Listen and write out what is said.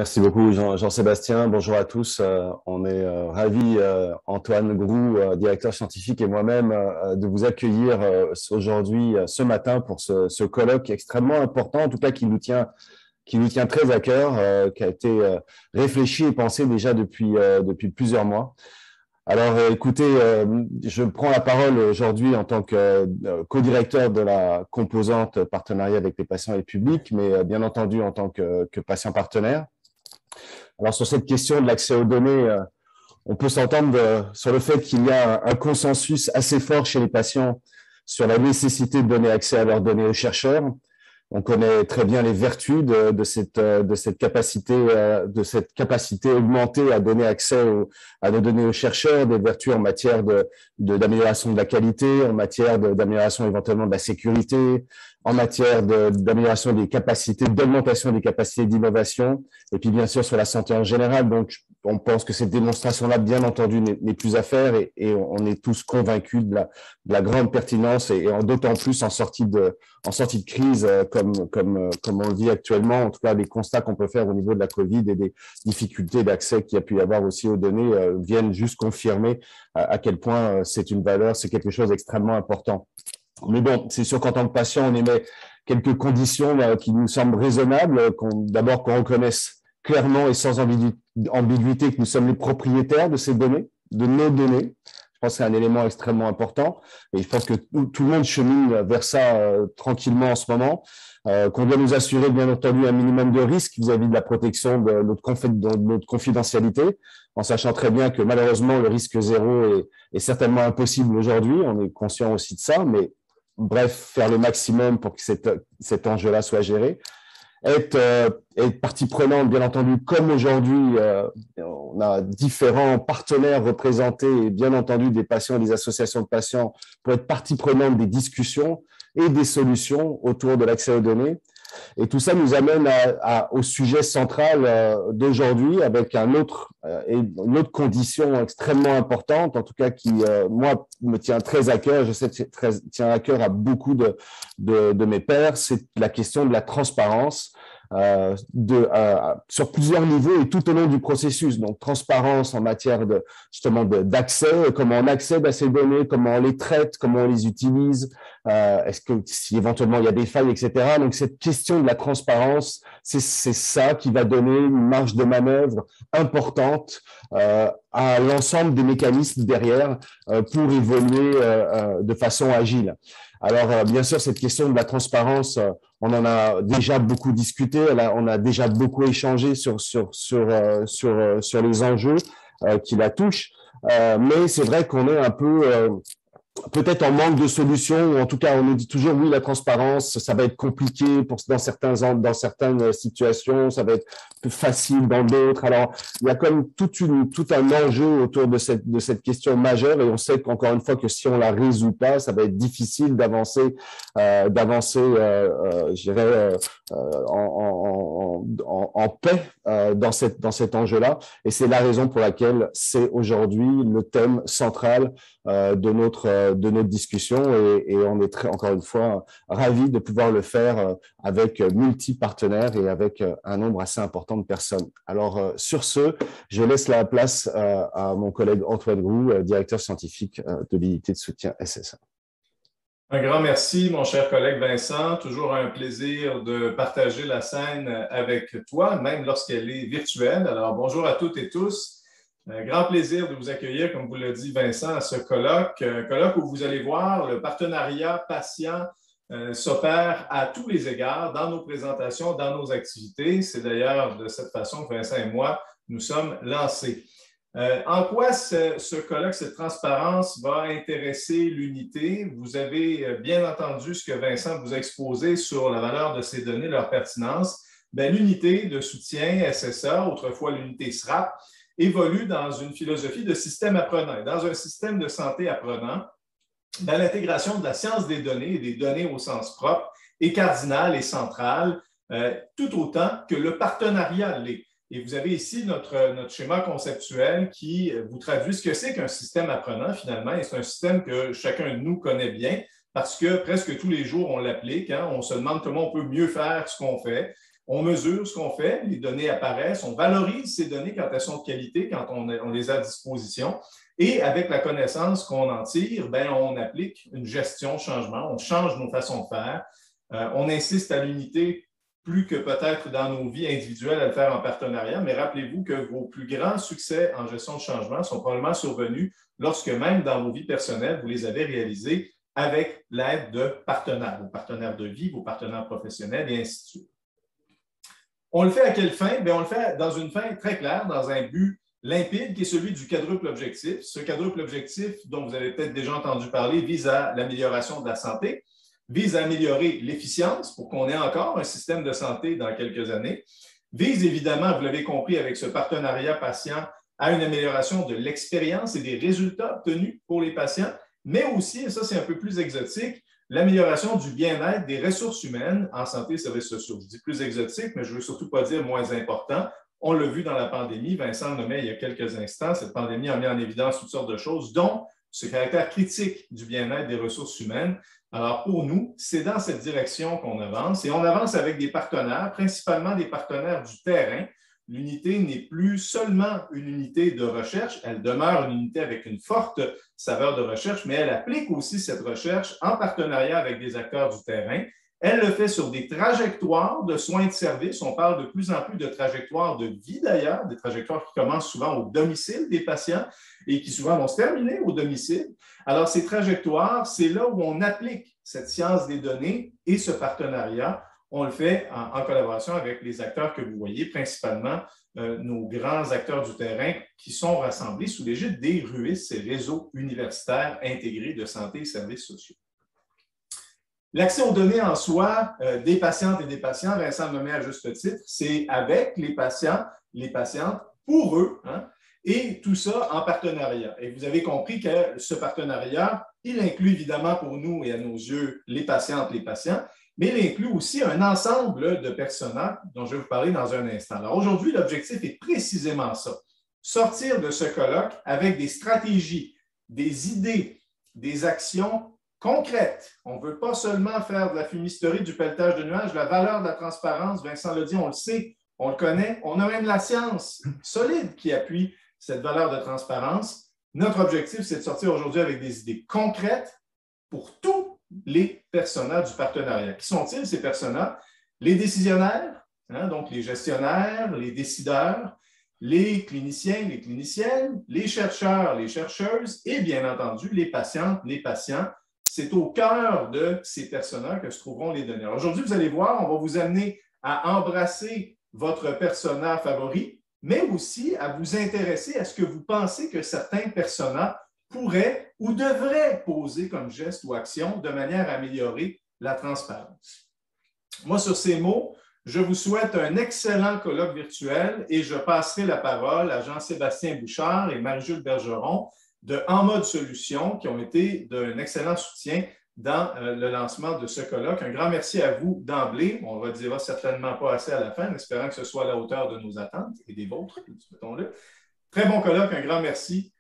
Merci beaucoup Jean-Sébastien. Bonjour à tous. On est ravis, Antoine Groux, directeur scientifique, et moi-même, de vous accueillir aujourd'hui, ce matin, pour ce colloque extrêmement important, en tout cas qui nous tient très à cœur, qui a été réfléchi et pensé déjà depuis plusieurs mois. Alors, écoutez, je prends la parole aujourd'hui en tant que co-directeur de la composante partenariat avec les patients et le public, mais bien entendu en tant que patient partenaire. Alors, sur cette question de l'accès aux données, on peut s'entendre sur le fait qu'il y a un consensus assez fort chez les patients sur la nécessité de donner accès à leurs données aux chercheurs. On connaît très bien les vertus de cette capacité augmentée à donner accès à nos données aux chercheurs, des vertus en matière d'amélioration de la qualité, en matière d'amélioration éventuellement de la sécurité, en matière d'amélioration des capacités, d'augmentation des capacités d'innovation, et puis bien sûr sur la santé en général. Donc, on pense que cette démonstration-là, bien entendu, n'est plus à faire, et on est tous convaincus de la grande pertinence, et d'autant plus en sortie de crise, comme on le vit actuellement. En tout cas, les constats qu'on peut faire au niveau de la Covid et des difficultés d'accès qu'il y a pu y avoir aussi aux données viennent juste confirmer à quel point c'est une valeur, c'est quelque chose d'extrêmement important. Mais bon, c'est sûr qu'en tant que patient, on émet quelques conditions qui nous semblent raisonnables. D'abord, qu'on reconnaisse clairement et sans ambiguïté que nous sommes les propriétaires de ces données, de nos données. Je pense que c'est un élément extrêmement important, et je pense que tout le monde chemine vers ça tranquillement en ce moment. Qu'on doit nous assurer, bien entendu, un minimum de risque vis-à-vis de la protection de notre confidentialité, en sachant très bien que malheureusement, le risque zéro est certainement impossible aujourd'hui. On est conscient aussi de ça, mais bref, faire le maximum pour que cet enjeu-là soit géré. Être partie prenante, bien entendu, comme aujourd'hui, on a différents partenaires représentés, et bien entendu des patients et des associations de patients, pour être partie prenante des discussions et des solutions autour de l'accès aux données. Et tout ça nous amène au sujet central d'aujourd'hui, avec une autre condition extrêmement importante, en tout cas qui, moi, me tient très à cœur. Je sais que tient à cœur à beaucoup de mes pairs. C'est la question de la transparence. Sur plusieurs niveaux et tout au long du processus. Donc, transparence en matière justement d'accès, comment on accède à ces données, comment on les traite, comment on les utilise, est-ce que si éventuellement il y a des failles, etc. Donc, cette question de la transparence, c'est ça qui va donner une marge de manœuvre importante à l'ensemble des mécanismes derrière pour évoluer de façon agile. Alors, bien sûr, cette question de la transparence, on en a déjà beaucoup discuté, on a déjà beaucoup échangé sur les enjeux qui la touchent, mais c'est vrai qu'on est un peu peut-être en manque de solutions, ou en tout cas, on nous dit toujours, oui, la transparence, ça va être compliqué dans certaines situations, ça va être plus facile dans d'autres. Alors, il y a comme tout un enjeu autour de cette question majeure, et on sait qu'encore une fois que si on la résout pas, ça va être difficile d'avancer, je dirais, en paix dans cet enjeu-là. Et c'est la raison pour laquelle c'est aujourd'hui le thème central de notre discussion, et on est encore une fois ravis de pouvoir le faire avec multi-partenaires et avec un nombre assez important de personnes. Alors, sur ce, je laisse la place à mon collègue Antoine Groux, directeur scientifique de l'unité de soutien SSA. Un grand merci, mon cher collègue Vincent. Toujours un plaisir de partager la scène avec toi, même lorsqu'elle est virtuelle. Alors, bonjour à toutes et tous. Un grand plaisir de vous accueillir, comme vous l'a dit Vincent, à ce colloque. Un colloque où vous allez voir le partenariat patient s'opère à tous les égards dans nos présentations, dans nos activités. C'est d'ailleurs de cette façon que Vincent et moi nous sommes lancés. En quoi ce colloque, cette transparence va intéresser l'unité? Vous avez bien entendu ce que Vincent vous a exposé sur la valeur de ces données, leur pertinence. L'unité de soutien SSA, autrefois l'unité SRAP, évolue dans une philosophie de système apprenant. Dans un système de santé apprenant, l'intégration de la science des données et des données au sens propre est cardinale et centrale, tout autant que le partenariat l'est. Et vous avez ici notre schéma conceptuel qui vous traduit ce que c'est qu'un système apprenant finalement. Et c'est un système que chacun de nous connaît bien parce que presque tous les jours, on l'applique. On se demande comment on peut mieux faire ce qu'on fait. On mesure ce qu'on fait, les données apparaissent, on valorise ces données quand elles sont de qualité, quand on les a à disposition. Et avec la connaissance qu'on en tire, bien, on applique une gestion de changement, on change nos façons de faire, on insiste à l'unité plus que peut-être dans nos vies individuelles à le faire en partenariat, mais rappelez-vous que vos plus grands succès en gestion de changement sont probablement survenus lorsque même dans vos vies personnelles, vous les avez réalisés avec l'aide de partenaires, vos partenaires de vie, vos partenaires professionnels et ainsi de suite. On le fait à quelle fin? Bien, on le fait dans une fin très claire, dans un but limpide qui est celui du quadruple objectif. Ce quadruple objectif, dont vous avez peut-être déjà entendu parler, vise à l'amélioration de la santé, vise à améliorer l'efficience pour qu'on ait encore un système de santé dans quelques années, vise évidemment, vous l'avez compris, avec ce partenariat patient, à une amélioration de l'expérience et des résultats obtenus pour les patients, mais aussi, et ça c'est un peu plus exotique, l'amélioration du bien-être des ressources humaines en santé et services sociaux. Je dis plus exotique, mais je ne veux surtout pas dire moins important. On l'a vu dans la pandémie, Vincent le nommait il y a quelques instants, cette pandémie a mis en évidence toutes sortes de choses, dont ce caractère critique du bien-être des ressources humaines. Alors pour nous, c'est dans cette direction qu'on avance et on avance avec des partenaires, principalement des partenaires du terrain. L'unité n'est plus seulement une unité de recherche, elle demeure une unité avec une forte saveur de recherche, mais elle applique aussi cette recherche en partenariat avec des acteurs du terrain. Elle le fait sur des trajectoires de soins de service. On parle de plus en plus de trajectoires de vie d'ailleurs, des trajectoires qui commencent souvent au domicile des patients et qui souvent vont se terminer au domicile. Alors, ces trajectoires, c'est là où on applique cette science des données et ce partenariat. On le fait en collaboration avec les acteurs que vous voyez, principalement nos grands acteurs du terrain qui sont rassemblés sous l'égide des RUIS, ces réseaux universitaires intégrés de santé et services sociaux. L'accès aux données en soi des patientes et des patients, Vincent le nommait à juste titre, c'est avec les patients, les patientes, pour eux, hein, et tout ça en partenariat. Et vous avez compris que ce partenariat, il inclut évidemment pour nous et à nos yeux les patientes, les patients, mais il inclut aussi un ensemble de personas dont je vais vous parler dans un instant. Alors aujourd'hui, l'objectif est précisément ça, sortir de ce colloque avec des stratégies, des idées, des actions concrètes. On ne veut pas seulement faire de la fumisterie, du pelletage de nuages, la valeur de la transparence, Vincent l'a dit, on le sait, on le connaît, on a même la science solide qui appuie cette valeur de transparence. Notre objectif, c'est de sortir aujourd'hui avec des idées concrètes pour tous les personas du partenariat. Qui sont-ils, ces personas? Les décisionnaires, hein, donc les gestionnaires, les décideurs, les cliniciens, les cliniciennes, les chercheurs, les chercheuses et bien entendu les patientes, les patients. C'est au cœur de ces personas que se trouveront les données. Aujourd'hui, vous allez voir, on va vous amener à embrasser votre persona favori, mais aussi à vous intéresser à ce que vous pensez que certains personas pourraient ou devraient poser comme geste ou action de manière à améliorer la transparence. Moi, sur ces mots, je vous souhaite un excellent colloque virtuel et je passerai la parole à Jean-Sébastien Bouchard et Marie-Jules Bergeron de En Mode Solutions qui ont été d'un excellent soutien dans le lancement de ce colloque. Un grand merci à vous d'emblée. On ne le redira certainement pas assez à la fin, en espérant que ce soit à la hauteur de nos attentes et des vôtres, mettons-le. Très bon colloque, un grand merci